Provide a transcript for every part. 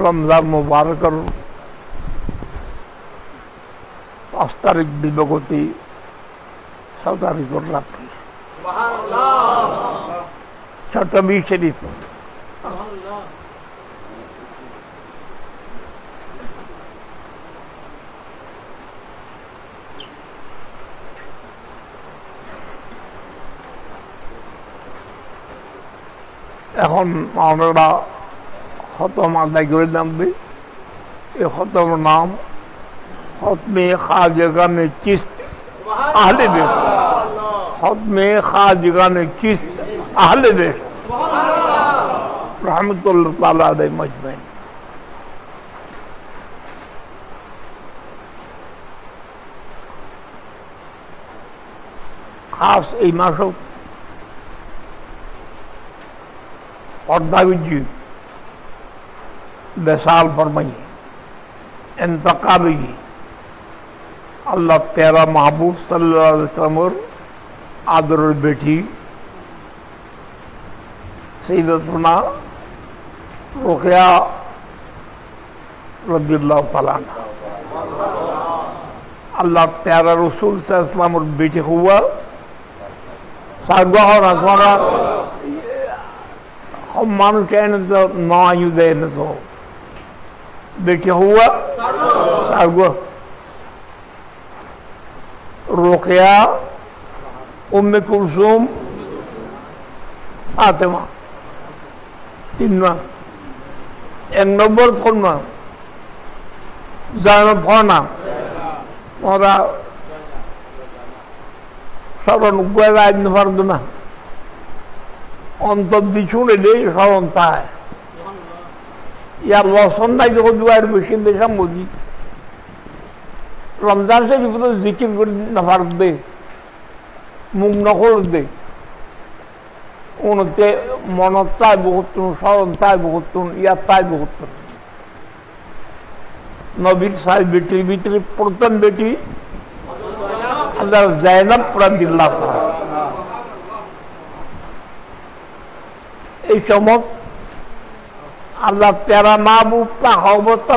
রমজান মুবারকের 5 তারিখ দিবগতি 6 তারিখের রাত্রি চট্টবি শরীফ এখন আমরা খতম আদায় করে নামবে। এই খতমের নাম খতমে খাজগানে চিস্ত আহলে বেত। খতমে খাজগানে চিস্ত আহলে বেত রহমতুল্লাহ তাআলা আলাইহিম আজমাইন। খাস এই মাসও पर्दाविजी बेसाल फरमाइए इंतकाबी अल्लाह तेरा महबूब सल्लल्लाहु अलैहि वसल्लम और आदर बेटी सैयदतुना रुक़या रज़ियल्लाहु ताला अन्हा। अल्लाह तेरा रसूल सल्लल्लाहु अलैहि वसल्लम और बेटी हुआ सागवा और अखबारा মানুষ এনে তো নয় দেয় না তো বেটে হুয়া রোকেয়া উম্মে কুলসুম ফাতেমা 3 মা 1 নম্বর কন্যা জানা ফনা ওরা সরণ গোয়া আইন পারতো না অন্তর দি শুনে নেই স্মরণ তাই ইয়ার লসন্দায় যখন দুয়ার বেশি দেশাম বুঝি রমজান সে বিপদ জিকির করে না পারবে মুখ নকল দে উনতে মনত তাই বহুত স্মরণ তাই বহুত ইয়ার তাই বহুত নবীর সাহেব বেটির ভিতরে প্রথম বেটি জায়নাব রাদিয়াল্লাহু তাআলা। এই সময় আল্লাহ তেরা মাহবুব পাক অবস্থা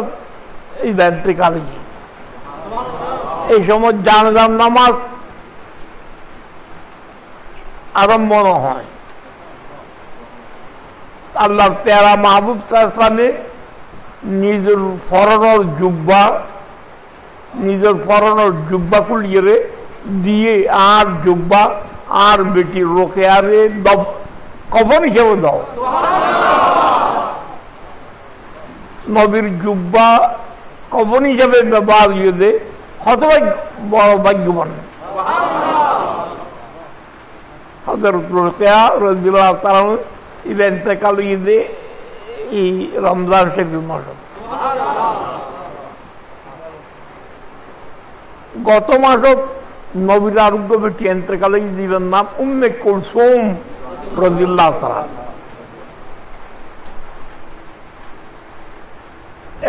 এই ভেন্ট্রিকালে এই সময় জানাজার নামাজ আরম্ভ হয়। আল্লাহ তেরা মাহবুব সাল্লাল্লাহু নিজের ফরনের জুব্বা খুলিয়ে দিয়ে আর জুব্বা আর বেটি রোকেয়ারে কবর হিসেবে দাও। নবীর জুব্বা কবর হিসেবে ব্যবহার দিয়ে কত বড় ভাগ্যবান হযরত রোকেয়া রাদিয়াল্লাহু তাআলা ইন্তেকাল ঈদে এই রমজান শরীফ মাস। গত মাসে নবীর আরোগ্য বেটি ইন্তেকাল ঈদের নাম উম্মে কুলসুম রাদিয়াল্লাহু তাআলা।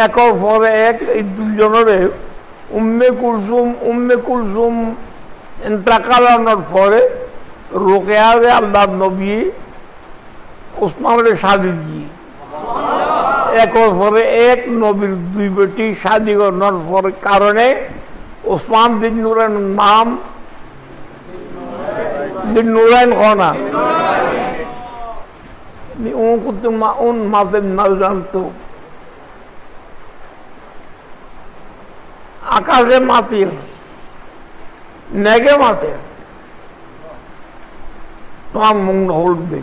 একর পরে এক এই দুজনের উম্মে কুলসুম ইন্তেকালের পরে রোকেয়ারে আল্লাহ নবী ওসমানের শাদী দিয়ে একর পরে এক নবীর 2 বেটি শাদী করার পরে কারণে ওসমান জিন্নুরের নাম জিন্নুরাইন খানা उन माते न जानतो आकाशे माती नेगे माते তোমার মুখ হোল্ড দে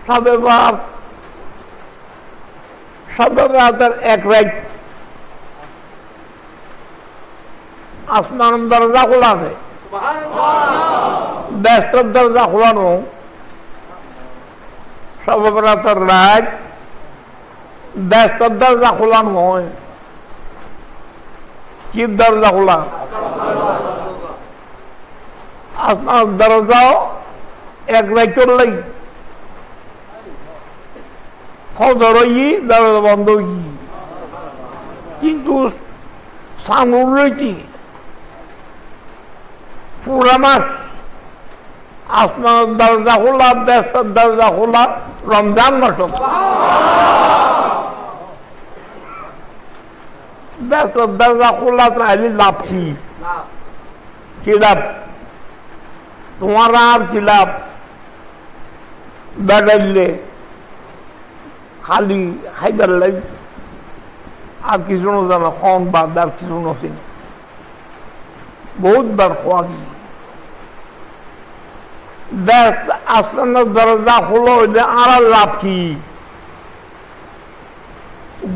সবে রাতের এক রাত আসমান দরজা খোলা আছে ব্যস্তের দরজা খোলানো সবে রাতের রাত ব্যস্তের দরজা খোলানো হয় কি দরজা খোলা আসমান দরজাও এক রাতের লাই ফজর দরজা বন্ধ কিন্তু সামুর রয়েছি পুরা মাস আসমানের দরজা খোলা, দেশের দরজা খোলা, রমজান মাসক দেশের দরজা খোলা তাহলে লাভ কি? কি লাভ? তোমার আর কি লাভ? বেড়াইলে খালি খাইবার লাগ আর কিছু জানা খন বাদ আর কিছু নছিল বহুত বার খোয়া গিয়ে দেখ আসমানের দরজা খোলো হইলে আর লাভ কি?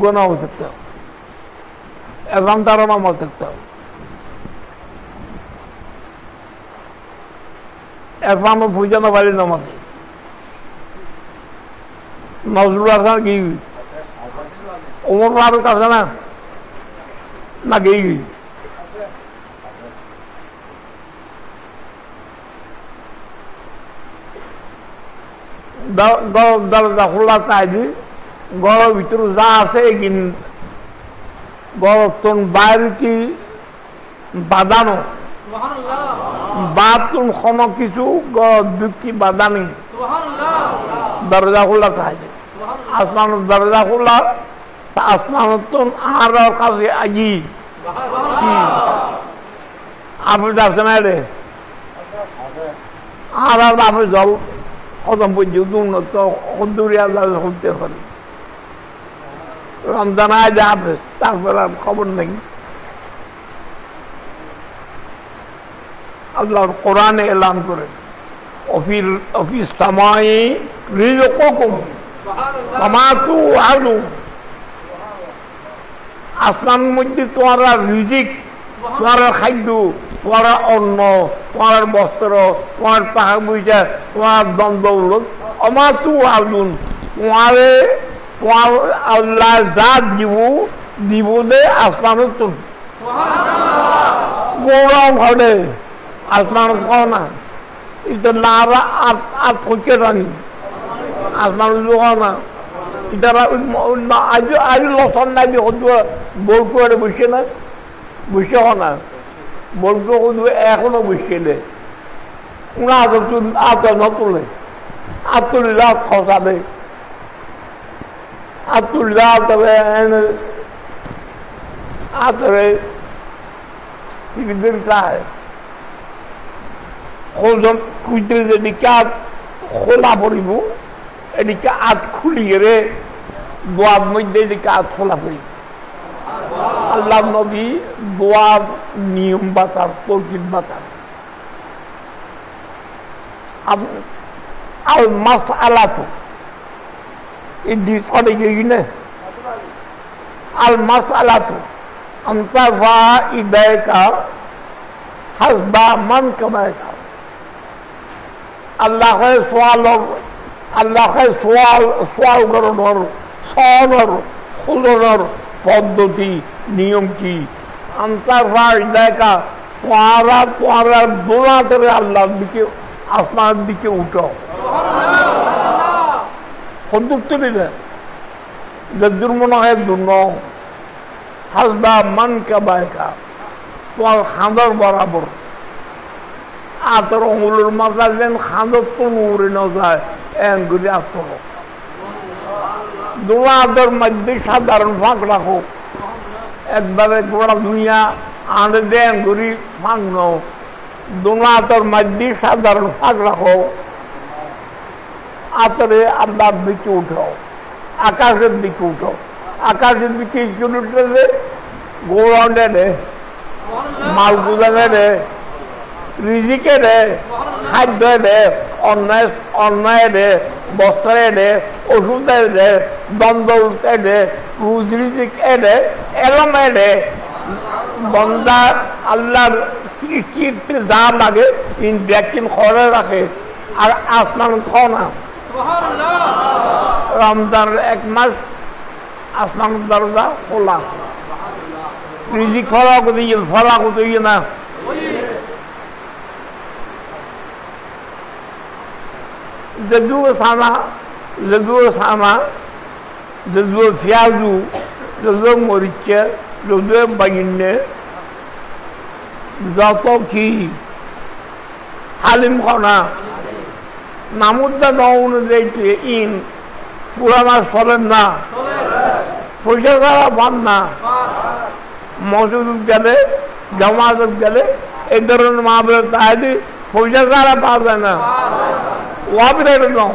গোনাও থাকতে হবে, এখন তারা নামাজ থাকতে হবে, এখন বুঝানো পারি নামাজে নজরুল হাসান কি ওমর ফারুক আছে না না গেই দরজা খোলা চাইলি ঘরের ভিতরে যা আছে কিন গরতন বাইরে কি বাঁধানো বাথরুম কোন কিছু দুঃখী বাঁধানি দরজা খোলা চাইলি আসমানের দরজা খোলা আসমানের তো আর কাছে আজি আপনি যাচ্ছে না রে আর আপনি জল খতম পর্যন্ত উন্নত দূরে করতে পারি রমজান আজ হাফেজ তারপরে আর খবর নেই আল্লাহর কোরআনে এলান করে অফিস সময় রিজকুকুম ওমা তুআদুন আসমান মধ্যে তোমারা রিজিক তোমার খাদ্য তোমার অন্ন তোমার বস্ত্র তোমার টাকা পয়সা তোমার দ্বন্দ্ব ওমা তুআদুন তোমারে তোমার আল্লাহ যা দিব দে আসমানের তুমি গৌরব হবে আসমান কও না এটা না আর থেকে রানি আসমান না এটা আজ লসন নাই বল করে বসে না বসে না বলতো এখনো বসে নেই উনা আতর না তুলে আতুল্লাহ খসাবে আতুল্লাহ তবে আতরে চায় খুঁজতে এদিকে আত খোলা পড়িব এদিকে আত খুলিয়ে রে দোয়ার মধ্যে এদিকে আত খোলা পড়িব আল্লাহ নবী দোয়ার নিয়ম বাতার তৌকিদ বাতার আল মাস আলাতো ইদি করে গিয়ে আল মাস আলাতো अंतर्वा इदय का हसबा मन कमाए का अल्लाह के सवाल करोनर सनर खुलनर पद्धति नियम की अंतर्वा इदय का तुम्हारा दोना तेरे अल्लाह दिखे आसमान दिखे उठो खुद दुखते नहीं जुर्मना है दुनो হাসবা মান কাবায়কা তোমার খাঁদর বরাবর আতর অঙ্গুলের মাথা যেন খাঁদর তো উড়ে না যায় এন করে আতর দোয়া আতর মধ্যে সাধারণ ফাঁক রাখো একবারে গোড়া দুনিয়া আনে দেন ঘুরি ফাঁক নাও দোয়া আতর মধ্যে সাধারণ ফাঁক রাখো আতরে আল্লাহর দিকে উঠাও আকাশের দিকে উঠাও আকাশের দিকে চলে গৌরণ্ডে রে মাল গুদানে রে রিজিকে রে খাদ্য রে অন্যায় রে বস্ত্রে রে ওষুধে রে দ্বন্দ্ব রে রুজ রিজিক রে এরম রে বন্দা আল্লাহর সৃষ্টিতে যা লাগে ইন ব্যক্তি খরে রাখে আর আসমান খাওয়া রমজানের এক মাস আসমান দরজা খোলা রিজিক খোলা করতে গিয়ে ফলা করতে গিয়ে না যদিও সানা যদিও পেঁয়াজু যদিও মরিচে যদিও বাগিনে যত কি হালিম খাও না নামুদ্দা অনুযায়ী ইন পুরা মাস ফলেন না, পয়সা ছাড়া পান না। মসজিদ গেলে জামাত গেলে এই ধরনের মাহফিল তাহাদি পয়সা ছাড়া পাওয়া যায় না। ওয়াবিরের নাও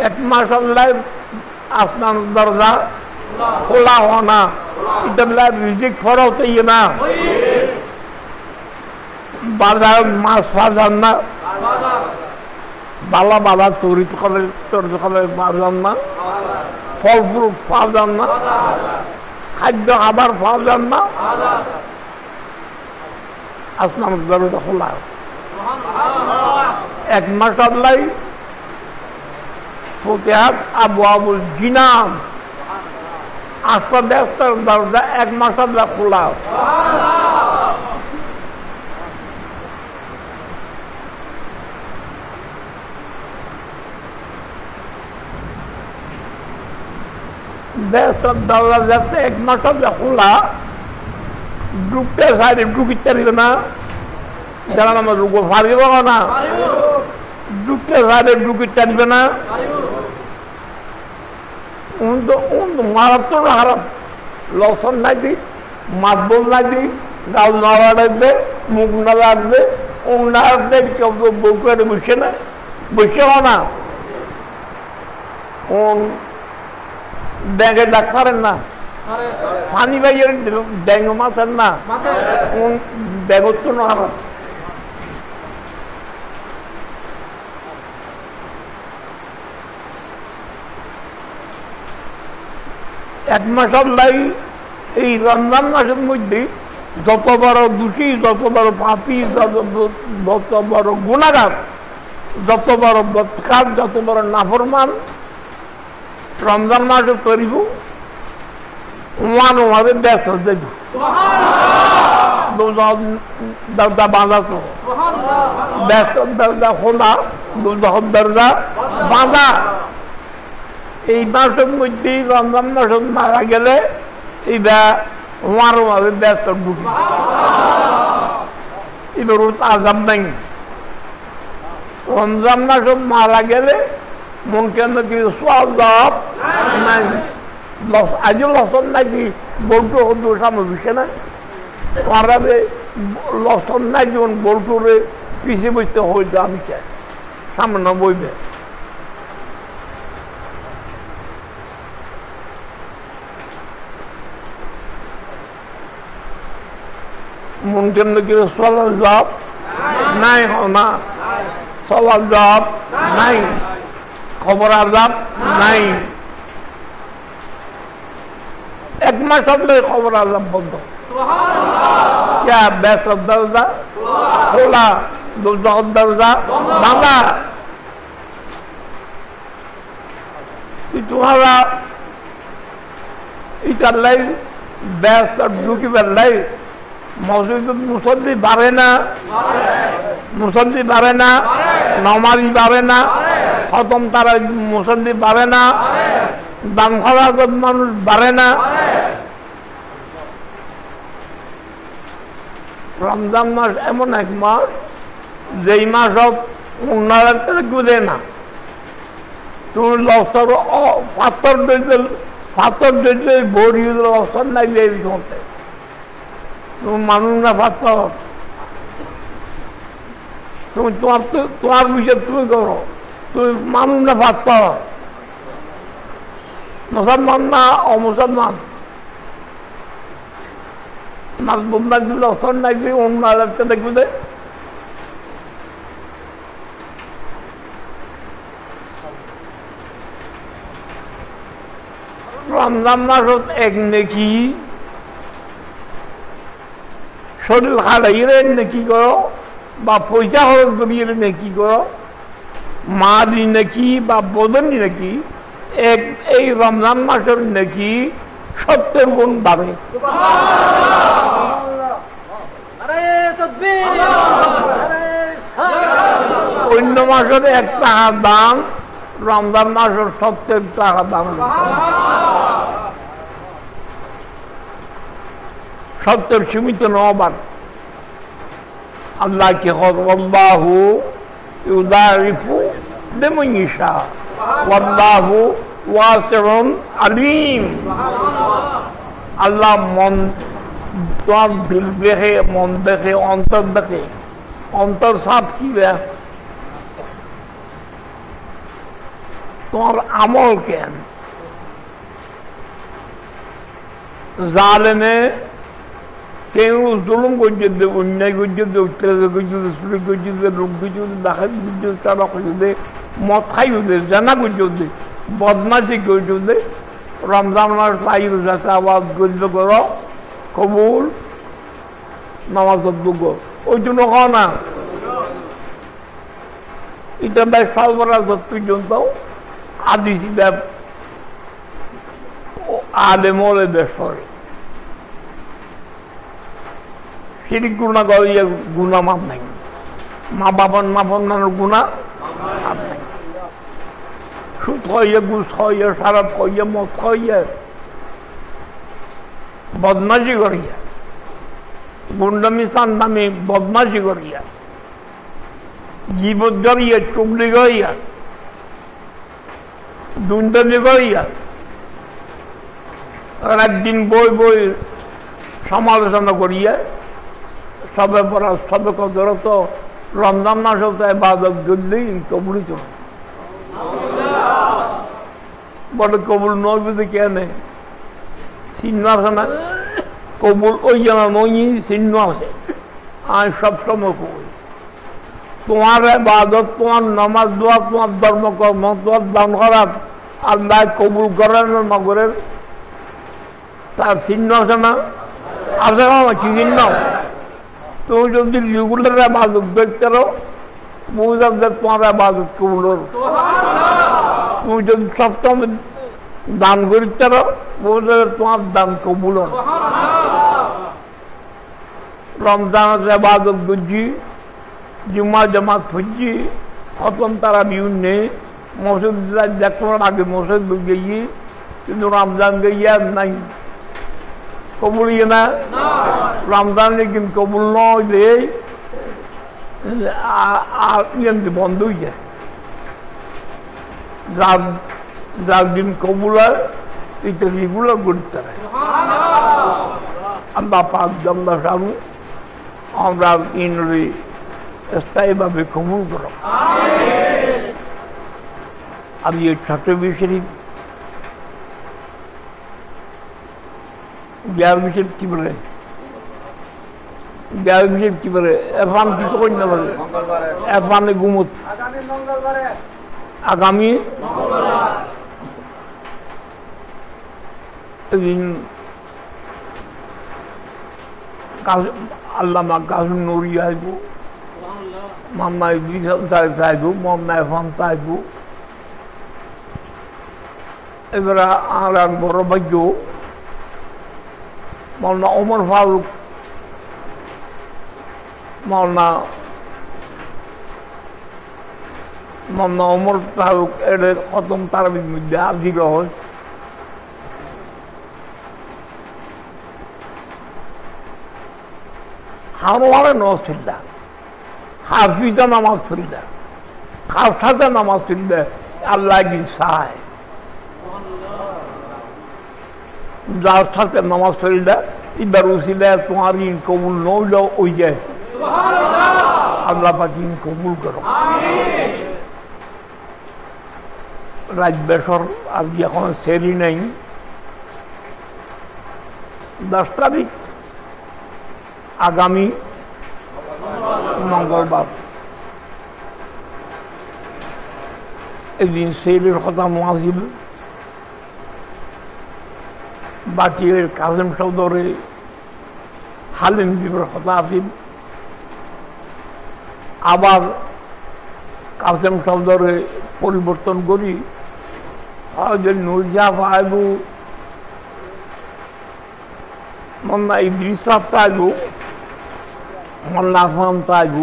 এক মাস আল্লাহ আসমান দরজা খোলা হওয়া ইতাল্লাহ রিজিক ফরতে না বাজার মাছ ফাজান না বালা বালা তরিত করে পাওয়া না, ফল ফ্রুট পাওয়া যান না, খাদ্য খাবার পাওয়া যান না। আসমান দরজা খোলা এক মাস আল্লাহ ফতিহাত আবু আবুল জিনাম আস্তার দরজা এক মাস আল্লাহ খোলা। বেস্তার দরজা যাতে এক মাস আল্লাহ খোলা, ঢুকতে সাইডে ঢুকিতে পারিবে না, যারা আমার রুগো ফারিব না, ঢুকতে সাইডে ঢুকিতে পারিবে না। মারাত্মক হারাম লসন নাই দি, মাতবল নাই দি, গাল নাড়া রাখবে, মুখ না রাখবে, না রাখবে, কেউ তো বউ করে বসে না, বসে না। ব্যাগে ডাক্তারের না, পানি বাইয়ের ডেঙ্গু মাছের না, ব্যাগত তো না হারাম। এক মাস আল্লাহ এই রমজান মাসের মধ্যে যত বড় দোষী, যত বড় পাপী, যত বড় গুণাগার, যত বড় বৎকার, যত বড় নাফরমান রমজান মাসে করিব ওয়ানোভাবে ব্যস্ত দেব দরজা বাঁধা তো ব্যস্ত দরজা খোলা, দরজা বাঁধা। এই মাসের মধ্যেই রমজান মাসে মারা গেলে এইটা ওয়ানোভাবে ব্যস্ত ঢুকি, এবার আজাব নাই। রমজান মাসে মারা গেলে মন কেন কি সব নাই, আজও লসন নাকি বল্টু হতো সামনে বিষে না, লসন নাই যেমন বল্টুরে পিছিয়ে বসতে হইতো, আমি চাই সামনে বইবে। মন কেন কি সলার জব নাই, না সলার জব নাই, খবর আজাব নাই। এক মাস হলে খবর আজাব বন্ধ, ব্যস্ত দরজা খোলা, দরজা বাঁধা। তোমারা এটার লাই ব্যস্ত ঢুকিবার লাই মসজিদ মুসল্লি বাড়ে না, মুসল্লি বাড়ে না, নমাজি বাড়ে না, খতম তারা মুসল্লি বাড়ে না, দান খরচ মানুষ বাড়ে না। রমজান মাস এমন এক মাস যেই মাস উন্নয়ন গুলে না, তুমি লসর পাথর দিলে ভরি লসর নাই চলতে, তুমি মানুষ না পাথর, তুমি তোমার বিষয় তুমি করো, তুমি মানুষ না পাথর, মুসলমান না অমুসলমান, মাসবুম না দিলে অসর নাই দিয়ে অন্য আলাদা দেখবে। রমজান মাসত এক নেকি শরীর হারাইলে নেকি করো, বা পয়সা খরচ করিয়ে নেকি করো, মা দি নেকি বা বদনি নেকি, এই রমজান মাসের নেকি 70 গুণ বাড়ে। অন্য মাসের 1 টাকার দাম, রমজান মাসের 70 টাকা দাম। সত্যের সীমিত নবার আল্লাহকে আল্লাহু ইউদারিফু লিমান ইয়াশা ওয়াল্লাহু ওয়াসিউন আলিম। আল্লাহ মন তোমার দিল দেখে, মন দেখে, অন্তর দেখে। অন্তর সাফ কি তোমার আমল কেন? জালেমে কেউ জুলুম করছে, অন্যায় করছে, অত্যাচার করছে, চুরি করছে, লোক করছে, ডাকাত করছে, চালা করছে, মদ খাই হচ্ছে, জানা করছে, বদমাশি করছে। রমজান মাস পাই যাতে আওয়াজ গজ্য করো, কবুল নামাজ যোগ্য। ওই জন্য হয় না এটা দেয় সর্বরা পর্যন্ত আদিসি দেব আলেমলে দেশরে শিরিক গুণা করে, গুণা মাপ নাই। মা বাবার গুণা মাপ নাই। সুদ খাইয়ে, ঘুষ খাইয়ে, সারাপ খাইয়ে, মদ খাইয়ে, বদমাশি করিয়া, গুন্ডামি চান্দামি বদমাশি করিয়া, জীবত করিয়া, চুগলি করিয়া, দুন্দামি করিয়া, একদিন বই বই সমালোচনা করিয়া সবে পড়া সবে কদর তো রমজান মাস হতে ইবাদত করলেই কবুলই চলে। বলে কবুল নয় বুঝে কেন চিহ্ন আছে না? কবুল ওই যেন নই চিহ্ন আছে। আমি সবসময় কবুল তোমার ইবাদত, তোমার নামাজ দোয়া, তোমার ধর্মকর্ম, তোমার দান করা আল্লাহ কবুল করেন না করেন তার চিহ্ন আছে না? আছে না? কি চিহ্ন? তুমি যদি রেগুলার ইবাদত দেখতে পারো বুঝলাম যে তোমার ইবাদত কবুল। তুমি যদি সপ্তম দান করতে পারো বুঝলে তোমার দান কবুল। রমজানের ইবাদত বুঝছি, জুম্মা জামাত খুঁজছি, খতম তারা বিভিন্ন মসজিদ দেখবার আগে মসজিদ গিয়ে, কিন্তু রমজান গিয়ে নাই কবুল না। রমজান কিন্তু কবুল নয় বন্ধ হয়ে যায়। যার দিন কবুল হয় এটা রেগুলার করতে হয়। আল্লাহ পাক জাল্লা শানু আমরা ইনরে স্থায়ীভাবে কবুল করো। আমি এই ছাত্রবী শরীফ গ্যার বিশেষ কি বলে, গ্যার বিশেষ কি বলে, এফান কিছু করি না বলে, এফানে গুমত আগামী আল্লামা কাজী নুরি আইব, মামা ইদ্রিস সাহেব আইব, মামা এফান আইব। এবারে আর এক বড় ভাগ্য মৌলানা ওমর ফারুক, মৌলানা ওমর ফারুক এর খতম তারাবির মধ্যে আদি রহস হারোয়ারে নামাজ ফিরদা, হাফিজা নামাজ ফিরদা, খাফাতে নামাজ ফিরদা আল্লাহ কি চায়। যার সাথে নামাজ ফিরদা এবার উসিলে তোমার ইন কবুল নইল ওই যায়। আল্লাহ পাক ইন কবুল করো। রাত বেসর আজকে এখন সেরি নাই, 10 তারিখ আগামী মঙ্গলবার একদিন সেরের কথা মহাজিল বাটির কাজেম সৌদরে হালিম দিবর কথা আসিল। আবার কাজেম সৌদরে পরিবর্তন করি নুরজাফ আইব, মন্না ইদ্রিস সাহেব আইব, মন্না আফমান আইব,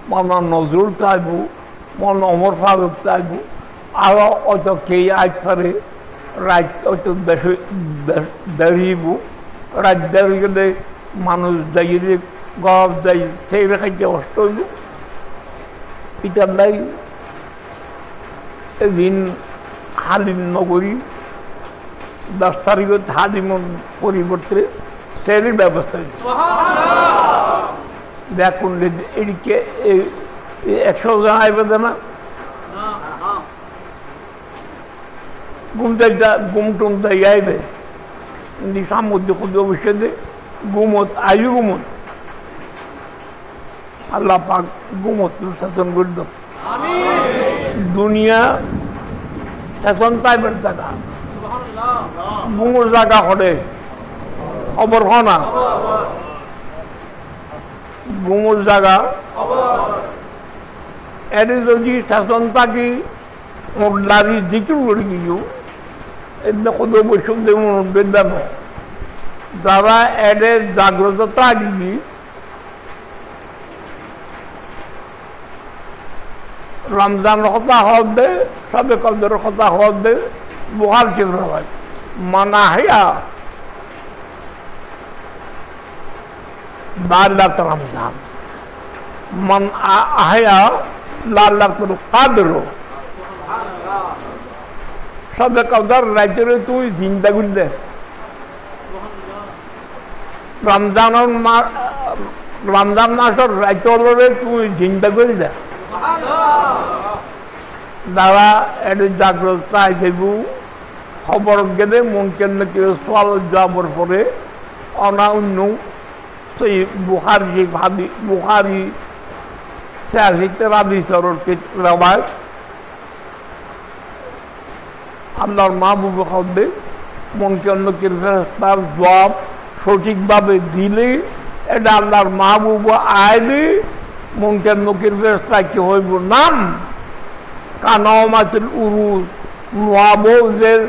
মন্না নজরুল আইব, মন্না ওমর ফারুক আইব। আরো অত কে আইত পারে রাত অত বেরিব রাজ্যের গেলে মানুষ যাইয়ে গপ যাই সেই রেখাইতে কষ্ট হইল পিতার নাই এদিন হালিম নগরী 10 তারিখে হালিম পরিবর্তে সেই ব্যবস্থা হয়েছে দেখুন এদিকে 100 জন আইবে না গুমটুম তাই আইবে কিন্তু সামুদ্রিক খুঁজে অবশ্যই গুমত আয়ু গুমত আল্লাহ পাক গুমত শাসন করল দুনিয়া শাসন পাইবেন জায়গা গুমর জায়গা করে খবর হ না গুমর জায়গা এর যদি শাসন থাকি লারি জিকির করে কিছু এমনি কত বৈষম দেব যারা এদের জাগ্রততা আগিয়ে রমজানের কথা হবে সবে কদর কথা হবে বুহার চিত্র হয় মানা হিয়া লাল্লাহ রমজান মান আহয়া লাল্লাহ কাদর সবে কদর রাজ্যের তুই চিন্তা করলে রমজান মাসের রাজ্যরে তুই চিন্তা করি দে যারা এর জাগ্রত আইবু খবর গেলে মন কেন সোয়াল যাবার পরে অনান্য সেই বুখারি সাহিত্যের আবিষ্কারকে রবায় আল্লাহর মাহবুব হবে মনকে অন্যকে তার জবাব সঠিকভাবে দিলে এটা আল্লাহর মাহবুব আইলে মনকে অন্যকে ফেরেশতা কি হইব নাম কানামাতুল উরুজ নোয়াবদের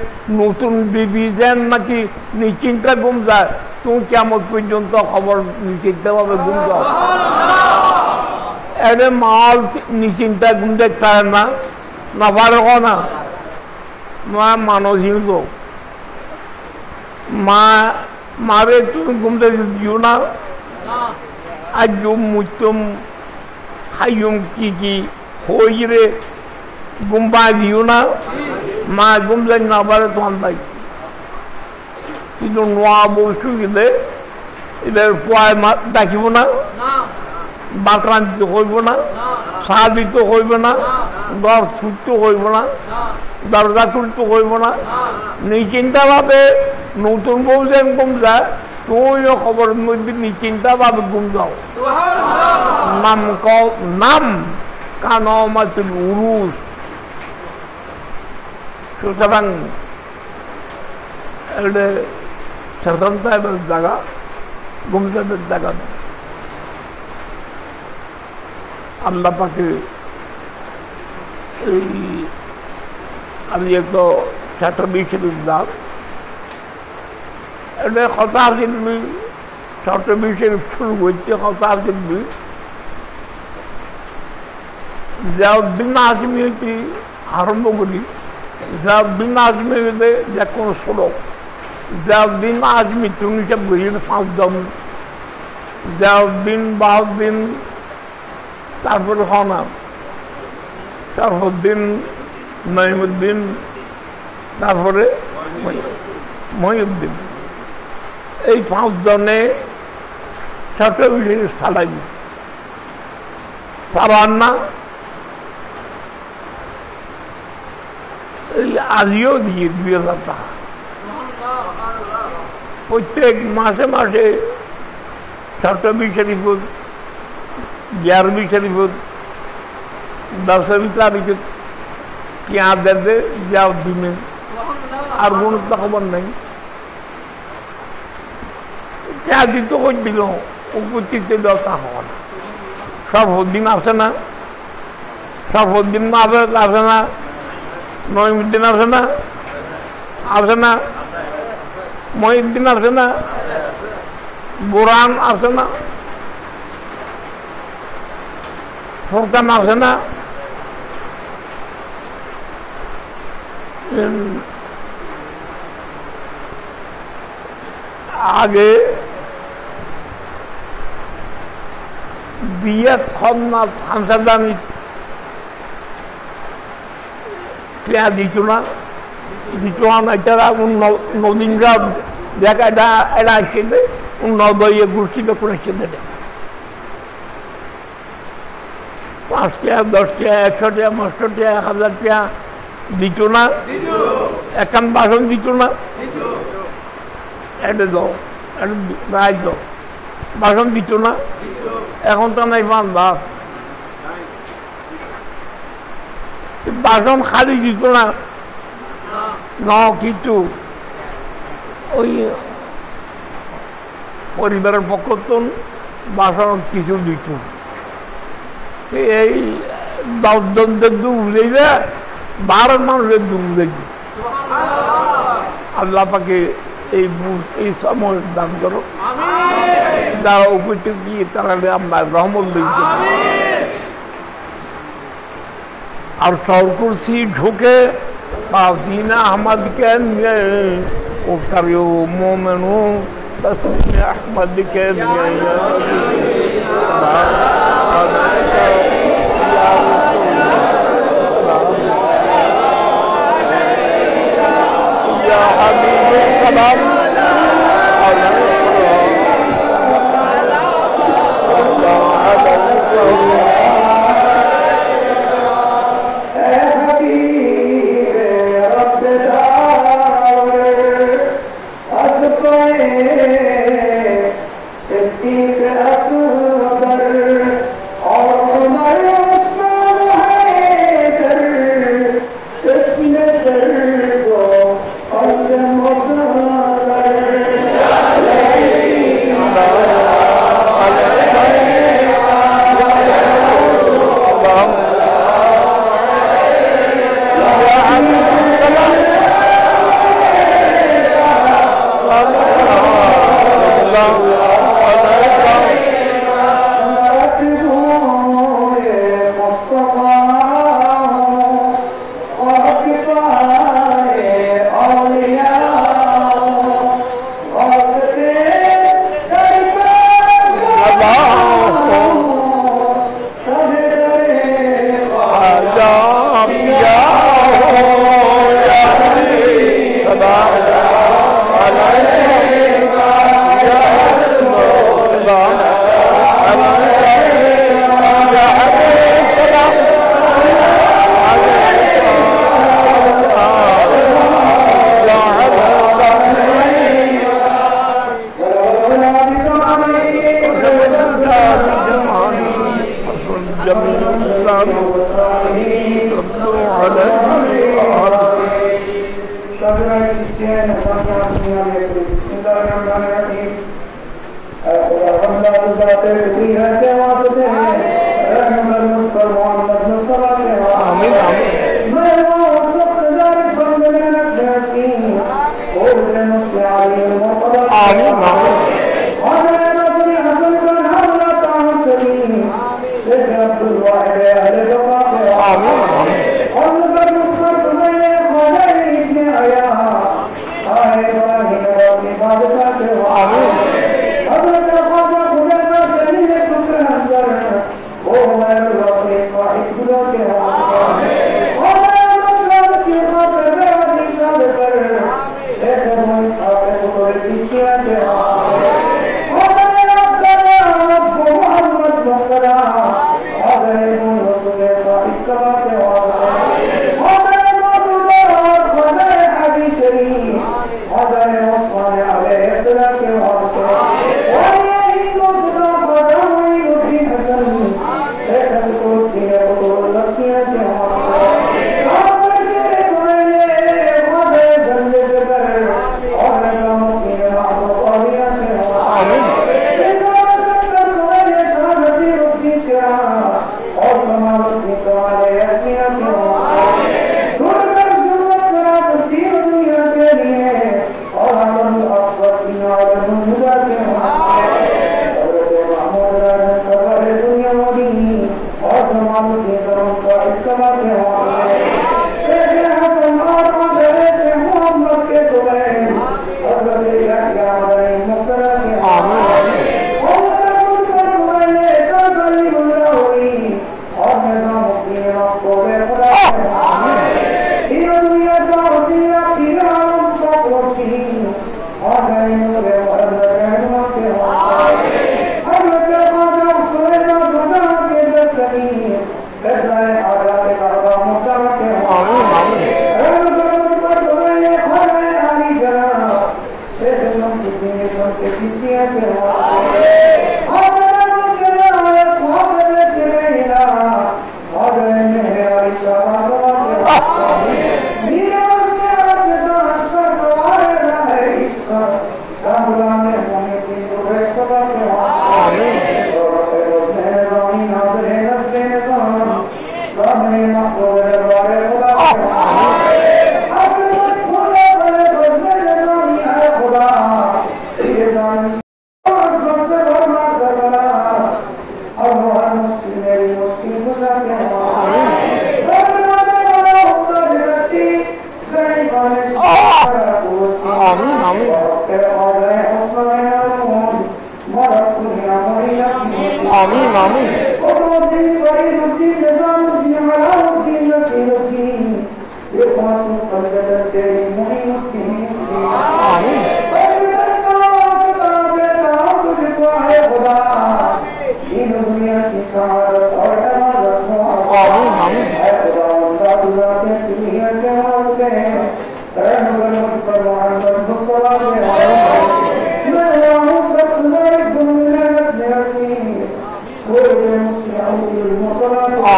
নতুন বিবি যেন নাকি নিশ্চিন্তা ঘুম যায় তুমি কেমন পর্যন্ত খবর নিশ্চিন্তভাবে ঘুম যাও এর মাল নিশ্চিন্তা ঘুম দেখতে হয় না না পারে না মা মানসিক লোক মারে তুমি ঘুমতে দিও না আজুম মুচুম খাইম কি হই রে গুম্বা দিও না মা গুমলে না পারে তোমার ভাই কিন্তু নোয়া বসু গেলে এদের পোয়ায় ডাকিব না বাকরান্ত হইব না সাহায্য হইব না দর ছুট্ট হইব না দরজা খুলতে হইব না নিশ্চিন্তা ভাবে নতুন বউ যেন ঘুম যায় তুমিও খবরের মধ্যে নিশ্চিন্তা ভাবে ঘুম যাও নাম কানামাতুল উরুজ সুতরাং এটা স্বতন্ত্র জায়গা ঘুমসাদের জায়গা নেই আল্লাহ পাকে এই আমি একটা ছাত্র বিষয়ের দাম এটা কথা আসেননি ছাত্র বিষয়ের শুরু করছে কথা আসেননি জাউদ্দিন আজমি হইতে আরম্ভ করি জাউদ্দিন আজমি হইতে যে কোনো সড়ক জাউদ্দিন আজমি তুমি সব গরিব 5 জন জাউদ্দিন বাউদ্দিন তারপরে হনা শরফুদ্দিন নঈমুদ্দিন তারপরে মহিউদ্দিন এই 5 জনে ছাত্র বিষয়ে সালাই পারান না এই আজিও দিয়ে 2000 টাকা প্রত্যেক মাসে মাসে ছাত্রবি শরীফুল 11वीं शरीफुल 10वीं तारीख क्या दे दे जाओ दिन और गुण तो खबर नहीं क्या दिन तो कुछ दिलो उपचित दशा हो सब दिन आसे ना सब दिन आसे ना नईमुद्दीन आसे ना মহিউদ্দিন আছে না বুরহান আছে না ফুরকান আছে না আগে বিয়ে খন্না হামসাদানি ক্রিয়া দিত না এটারা নদীনরা দেখা এটা আসছে নদয়ে গোষ্ঠীকে কোনো সেদে নেই 5 টাকা 10 টাকা 100 টাকা 500 টাকা 1000 টাকা দিত না এখন বাসন দিত না এটা দাও রাজ দাও বাসন দিত না এখন তো নাই বান্ধা বাসন খালি দিত না কিছু ওই পরিবারের পক্ষ তো বাসন কিছু দিত এই 10 জনদের দুঃখ বুঝাইবে 12 মানুষের দুঃখ বুঝাইবে আল্লাহ পাকে এই সময় দান করো যারা উপস্থিত গিয়ে তারা আমরা রহমত দিতে আর সরকুরসি ঢুকে দিনা আহমদকে নিয়ে ওটারিও মোমেনু তসলিম আহমদকে নিয়ে يا حبيب السلام आमीन आमीन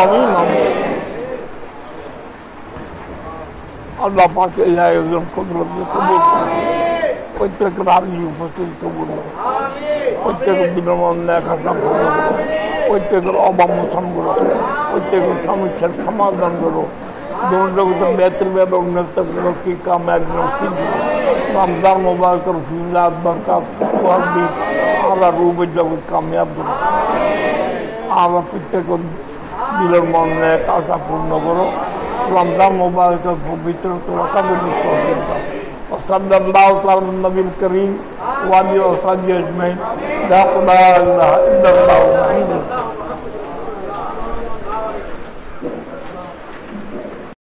आमीन अल्लाह पाक कुदरत कबूल प्रत्येक राजी उपस्थित कबूल प्रत्येक বিনম্র কাজটা করো প্রত্যেকের অভাব মোচন করো প্রত্যেকের সমস্যার সমাধান করো জগতে বেহतर উন্নত করো কি কাম একদম ঠিক রমজান मुबारक ফিলাত বরকত ওয়াদি আল্লাহ রূপে জগৎ কামিয়াব করো আল্লাহ প্রত্যেকের দিলের মনে কাজটা পূর্ণ করো रमजान मुबारक पवित्र सल्लल्लाहु अलैहि नबी करीम वाली और साजिद में ला इलाहा इल्लल्लाह